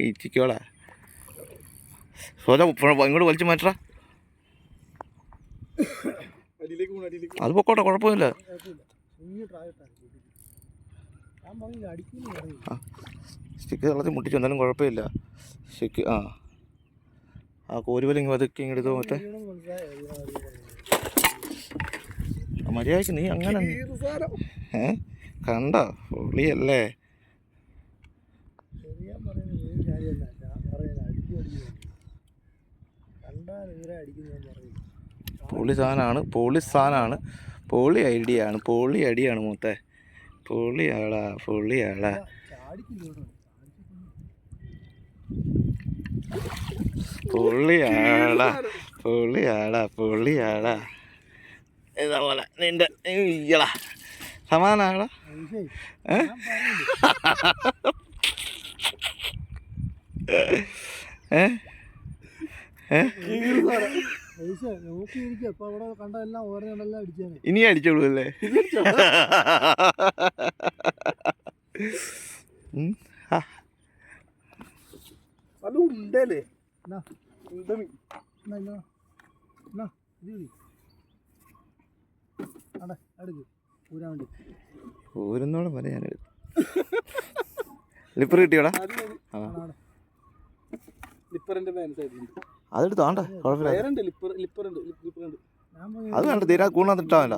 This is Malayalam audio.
ഇച്ചിക്കോളാ സോജ ഇങ്ങോട്ട് വലിച്ചു മാറ്റാ. അത് പൊക്കോട്ടെ, കുഴപ്പമില്ല. സ്റ്റിക്ക് വെള്ളത്തിൽ മുട്ടിച്ചു എന്നാലും കുഴപ്പമില്ല. സ്റ്റിക്ക് ആ കോരുവല അതൊക്കെ ഇങ്ങെടുത്തോ. മറ്റേ മര്യാദക്ക് നീ അങ്ങനെ കണ്ട പൊളിയല്ലേ. പൊളി സാധനമാണ്, പൊളി സാധനമാണ്, പൊളി ഐഡിയ ആണ്, പൊളി അടിയാണ് മൂത്തെ. പൊളിയാളാ, പൊളിയാളാ. പൊള്ളിയാളാ, പൊള്ളിയാളാ, പൊള്ളിയാളാ. ഇതേപോലെ നിന്റെ ഇയ്യടാ സമാധാനാടാ. ഇനി അടിച്ചോളൂ അല്ലേ? ഉണ്ടല്ലേ ഊരുന്നോളം വരെ ഞാൻ ലിപ്പർ കിട്ടിയോടാ. അതെടുത്താണ്ട കുഴപ്പമില്ല. അത് വേണ്ട തീരാ കൂണാത്തിട്ടാ വേണ്ട.